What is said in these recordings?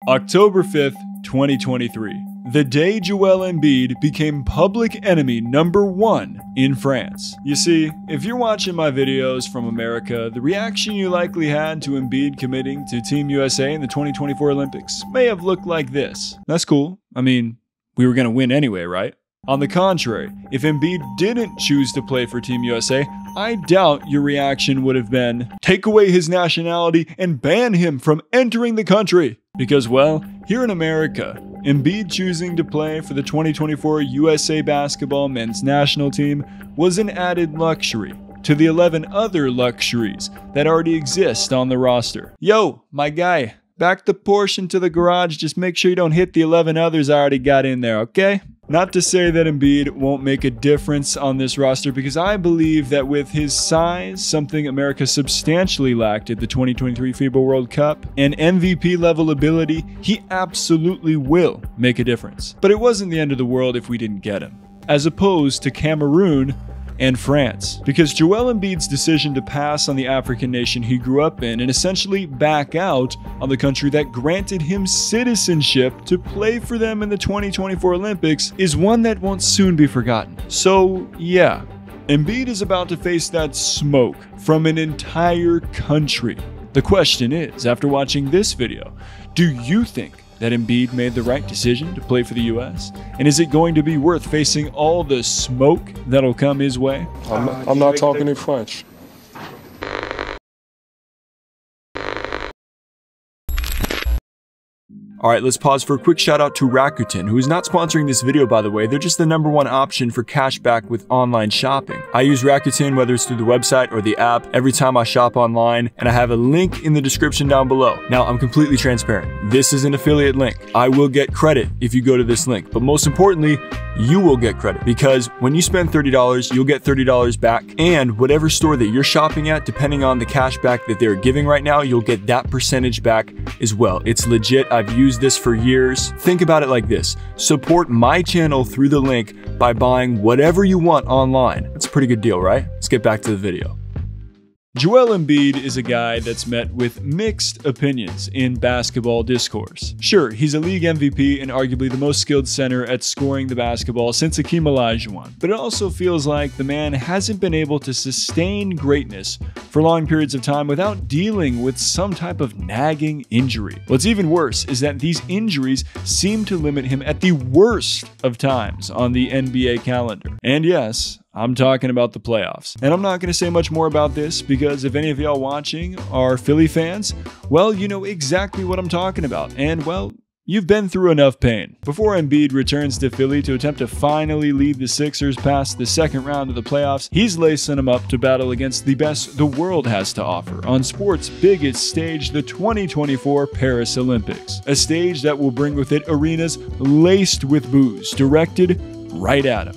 October 5th, 2023. The day Joel Embiid became public enemy #1 in France. You see, if you're watching my videos from America, the reaction you likely had to Embiid committing to Team USA in the 2024 Olympics may have looked like this. That's cool. I mean, we were gonna win anyway, right? On the contrary, if Embiid didn't choose to play for Team USA, I doubt your reaction would have been, take away his nationality and ban him from entering the country. Because, well, here in America, Embiid choosing to play for the 2024 USA basketball men's national team was an added luxury to the 11 other luxuries that already exist on the roster. Yo, my guy, back the Porsche into the garage, just make sure you don't hit the 11 others I already got in there, okay? Not to say that Embiid won't make a difference on this roster, because I believe that with his size, something America substantially lacked at the 2023 FIBA World Cup, and MVP level ability, he absolutely will make a difference. But it wasn't the end of the world if we didn't get him, as opposed to Cameroon and France, because Joel Embiid's decision to pass on the African nation he grew up in and essentially back out on the country that granted him citizenship to play for them in the 2024 Olympics is one that won't soon be forgotten. So yeah, Embiid is about to face that smoke from an entire country. The question is, after watching this video, do you think that Embiid made the right decision to play for the US? And is it going to be worth facing all the smoke that'll come his way? I'm not talking in French. Alright, let's pause for a quick shout out to Rakuten, who is not sponsoring this video, by the way. They're just the #1 option for cashback with online shopping. I use Rakuten whether it's through the website or the app every time I shop online, and I have a link in the description down below. Now, I'm completely transparent. This is an affiliate link. I will get credit if you go to this link, but most importantly, you will get credit, because when you spend $30, you'll get $30 back, and whatever store that you're shopping at, depending on the cashback that they're giving right now, you'll get that percentage back as well. It's legit. I've used this for years. Think about it like this. Support my channel through the link by buying whatever you want online. That's a pretty good deal, right? Let's get back to the video. Joel Embiid is a guy that's met with mixed opinions in basketball discourse. Sure, he's a league MVP and arguably the most skilled center at scoring the basketball since Hakeem Olajuwon, but it also feels like the man hasn't been able to sustain greatness for long periods of time without dealing with some type of nagging injury. What's even worse is that these injuries seem to limit him at the worst of times on the NBA calendar. And yes, I'm talking about the playoffs. And I'm not going to say much more about this, because if any of y'all watching are Philly fans, well, you know exactly what I'm talking about. And well, you've been through enough pain. Before Embiid returns to Philly to attempt to finally lead the Sixers past the second round of the playoffs, he's lacing them up to battle against the best the world has to offer on sports' biggest stage, the 2024 Paris Olympics. A stage that will bring with it arenas laced with booze directed right at him.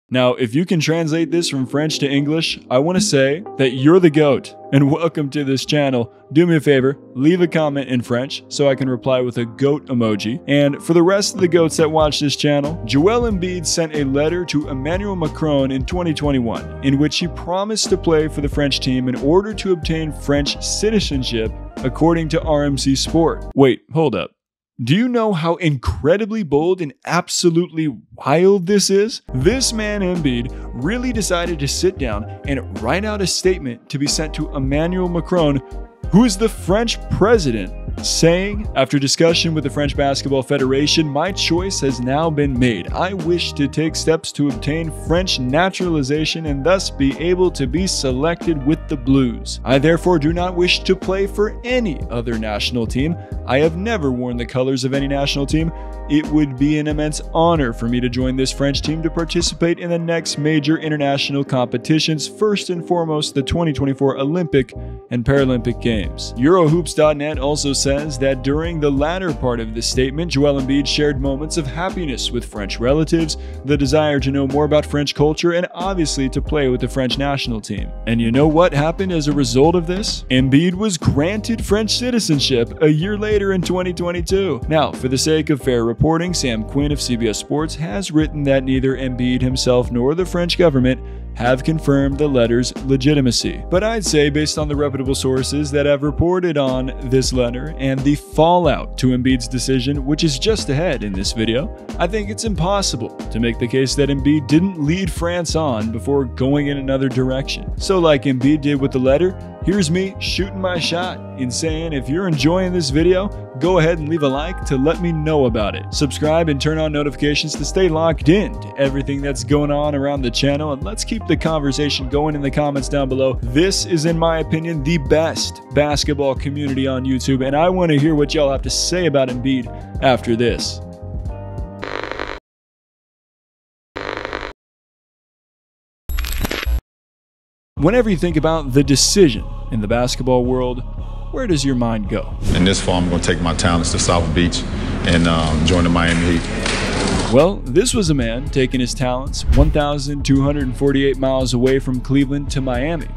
Now, if you can translate this from French to English, I want to say that you're the GOAT, and welcome to this channel. Do me a favor, leave a comment in French so I can reply with a GOAT emoji. And for the rest of the GOATs that watch this channel, Joel Embiid sent a letter to Emmanuel Macron in 2021, in which he promised to play for the French team in order to obtain French citizenship, according to RMC Sport. Wait, hold up. Do you know how incredibly bold and absolutely wild this is? This man Embiid really decided to sit down and write out a statement to be sent to Emmanuel Macron, who is the French president, saying, after discussion with the French Basketball Federation, my choice has now been made. I wish to take steps to obtain French naturalization and thus be able to be selected with the Blues. I therefore do not wish to play for any other national team. I have never worn the colors of any national team. It would be an immense honor for me to join this French team to participate in the next major international competitions, first and foremost the 2024 Olympic and Paralympic Games. Eurohoops.net also says that during the latter part of this statement, Joel Embiid shared moments of happiness with French relatives, the desire to know more about French culture, and obviously to play with the French national team. And you know what happened as a result of this? Embiid was granted French citizenship a year later in 2022. Now, for the sake of fair reporting, Sam Quinn of CBS Sports has written that neither Embiid himself nor the French government have confirmed the letter's legitimacy. But I'd say, based on the reputable sources that have reported on this letter and the fallout to Embiid's decision, which is just ahead in this video, I think it's impossible to make the case that Embiid didn't lead France on before going in another direction. So like Embiid did with the letter, here's me shooting my shot in saying, if you're enjoying this video, go ahead and leave a like to let me know about it. Subscribe and turn on notifications to stay locked in to everything that's going on around the channel, and let's keep the conversation going in the comments down below. This is, in my opinion, the best basketball community on YouTube, and I want to hear what y'all have to say about Embiid after this. Whenever you think about the decision in the basketball world, where does your mind go? In this fall, I'm going to take my talents to South Beach and join the Miami Heat. Well, this was a man taking his talents 1,248 miles away from Cleveland to Miami.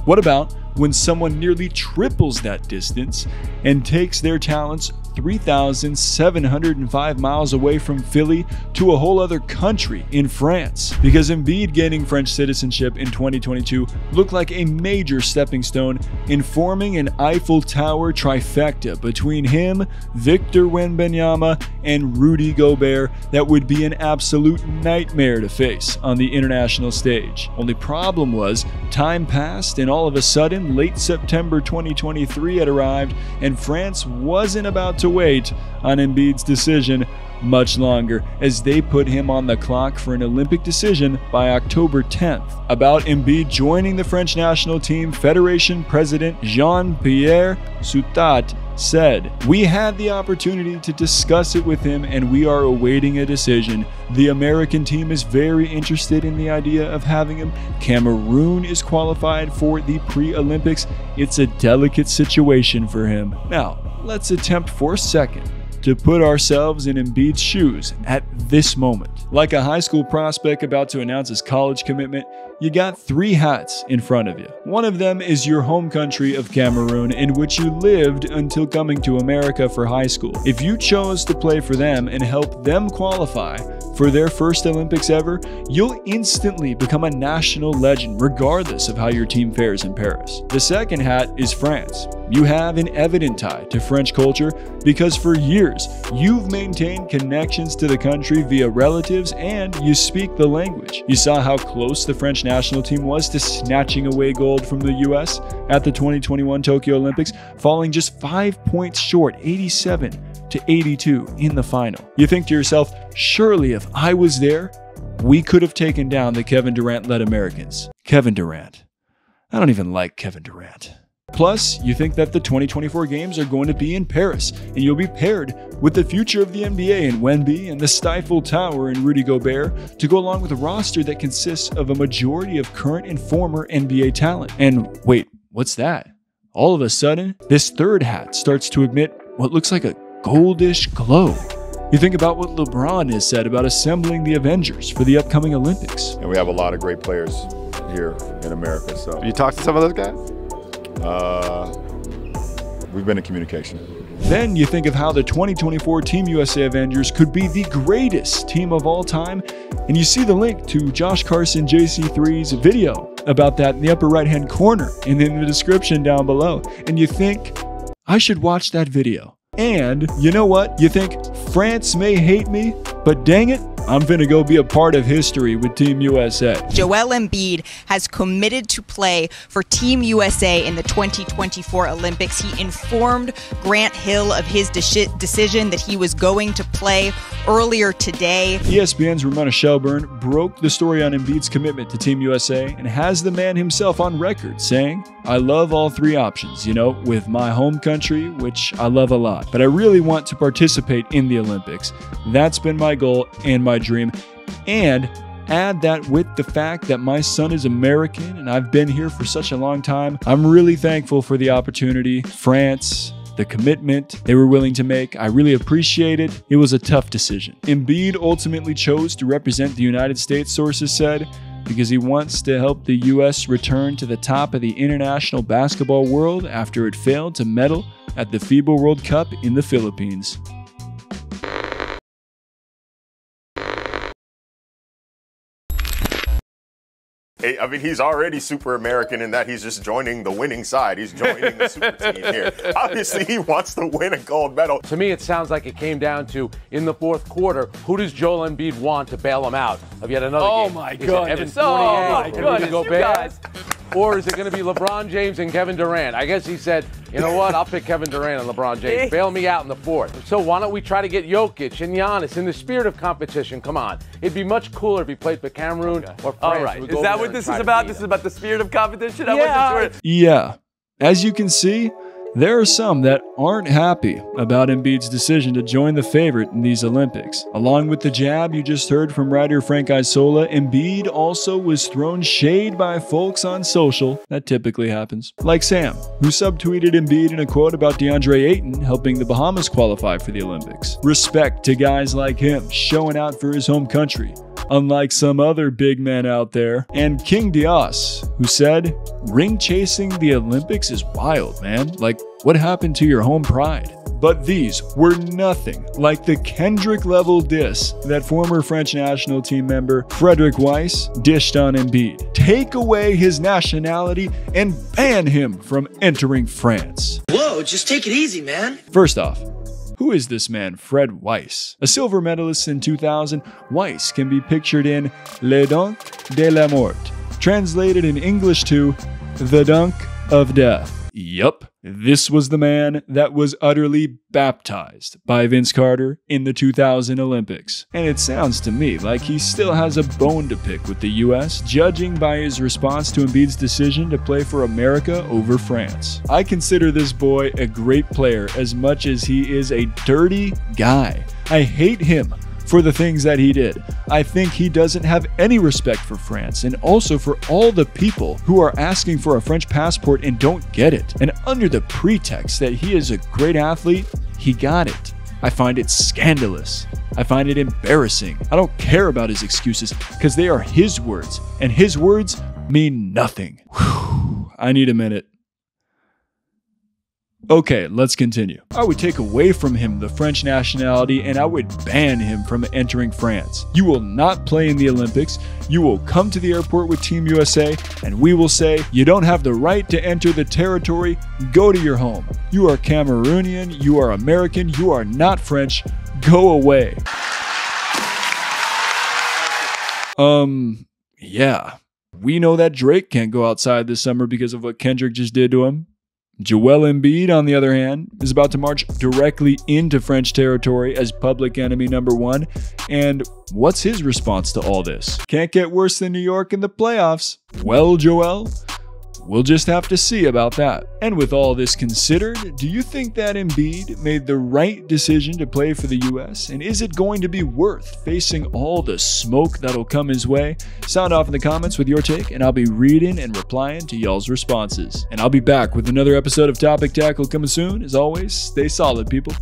What about when someone nearly triples that distance and takes their talents 3,705 miles away from Philly to a whole other country in France? Because Embiid gaining French citizenship in 2022 looked like a major stepping stone in forming an Eiffel Tower trifecta between him, Victor Wembanyama, and Rudy Gobert that would be an absolute nightmare to face on the international stage. Only problem was, time passed and all of a sudden, late September 2023 had arrived, and France wasn't about to wait on Embiid's decision much longer, as they put him on the clock for an Olympic decision by October 10th. About Embiid joining the French national team, Federation President Jean-Pierre Soutat said, "We had the opportunity to discuss it with him and we are awaiting a decision. The American team is very interested in the idea of having him. Cameroon is qualified for the pre-Olympics. It's a delicate situation for him." Now, let's attempt for a second to put ourselves in Embiid's shoes at this moment. Like a high school prospect about to announce his college commitment, you got three hats in front of you. One of them is your home country of Cameroon, in which you lived until coming to America for high school. If you chose to play for them and help them qualify for their first Olympics ever, you'll instantly become a national legend regardless of how your team fares in Paris. The second hat is France. You have an evident tie to French culture because for years you've maintained connections to the country via relatives and you speak the language. You saw how close the French national team was to snatching away gold from the US at the 2021 Tokyo Olympics, falling just 5 points short, 87-82 in the final. You think to yourself, surely if I was there, we could have taken down the Kevin Durant-led Americans. Kevin Durant. I don't even like Kevin Durant. Plus, you think that the 2024 games are going to be in Paris, and you'll be paired with the future of the NBA in Wemby and the Eiffel Tower in Rudy Gobert to go along with a roster that consists of a majority of current and former NBA talent. And wait, what's that? All of a sudden, this third hat starts to emit what looks like a goldish glow. You think about what LeBron has said about assembling the Avengers for the upcoming Olympics. And we have a lot of great players here in America. So you talk to some of those guys? We've been in communication. Then you think of how the 2024 Team USA Avengers could be the greatest team of all time, and you see the link to Josh Carson JC3's video about that in the upper right-hand corner and in the description down below. And you think, I should watch that video. And you know what? You think France may hate me, but dang it, I'm finna go be a part of history with Team USA. Joel Embiid has committed to play for Team USA in the 2024 Olympics. He informed Grant Hill of his decision that he was going to play earlier today. ESPN's Ramona Shelburne broke the story on Embiid's commitment to Team USA and has the man himself on record saying, "I love all three options, you know, with my home country, which I love a lot, but I really want to participate in the Olympics. That's been my goal and my dream." And add that with the fact that my son is American and I've been here for such a long time, I'm really thankful for the opportunity. France, the commitment they were willing to make, I really appreciate it. It was a tough decision. Embiid ultimately chose to represent the United States, sources said, because he wants to help the US return to the top of the international basketball world after it failed to medal at the FIBA World Cup in the Philippines. I mean, he's already super American in that he's just joining the winning side. He's joining the super team here. Obviously, he wants to win a gold medal. To me, it sounds like it came down to, in the fourth quarter, who does Joel Embiid want to bail him out of yet another game? Oh, my goodness. Or is it going to be LeBron James and Kevin Durant? I guess he said, you know what, I'll pick Kevin Durant and LeBron James. Bail me out in the fourth. So why don't we try to get Jokic and Giannis in the spirit of competition? Come on. It'd be much cooler if he played for Cameroon or France. All right. Is that what this is about? This is about the spirit of competition? Yeah. As you can see, there are some that aren't happy about Embiid's decision to join the favorite in these Olympics. Along with the jab you just heard from writer Frank Isola, Embiid also was thrown shade by folks on social. That typically happens. Like Sam, who subtweeted Embiid in a quote about DeAndre Ayton helping the Bahamas qualify for the Olympics. Respect to guys like him showing out for his home country, unlike some other big men out there. And King Diaz, who said, ring chasing the Olympics is wild, man. Like, what happened to your home pride? But these were nothing like the Kendrick-level diss that former French national team member Frederic Weis dished on Embiid. Take away his nationality and ban him from entering France. Whoa, just take it easy, man. First off, who is this man, Fred Weis? A silver medalist in 2000, Weis can be pictured in Le Dunk de la Mort, translated in English to The Dunk of Death. Yup, this was the man that was utterly baptized by Vince Carter in the 2000 Olympics. And it sounds to me like he still has a bone to pick with the US, judging by his response to Embiid's decision to play for America over France. I consider this boy a great player as much as he is a dirty guy. I hate him for the things that he did. I think he doesn't have any respect for France and also for all the people who are asking for a French passport and don't get it. And under the pretext that he is a great athlete, he got it. I find it scandalous. I find it embarrassing. I don't care about his excuses because they are his words, and his words mean nothing. Whew. I need a minute. Okay, let's continue. I would take away from him the French nationality and I would ban him from entering France. You will not play in the Olympics. You will come to the airport with Team USA and we will say, you don't have the right to enter the territory. Go to your home. You are Cameroonian. You are American. You are not French. Go away. Yeah. We know that Drake can't go outside this summer because of what Kendrick just did to him. Joel Embiid, on the other hand, is about to march directly into French territory as public enemy number one. And what's his response to all this? Can't get worse than New York in the playoffs. Well, Joel, we'll just have to see about that. And with all this considered, do you think that Embiid made the right decision to play for the US? And is it going to be worth facing all the smoke that'll come his way? Sound off in the comments with your take, and I'll be reading and replying to y'all's responses. And I'll be back with another episode of Topic Tackle coming soon. As always, stay solid, people.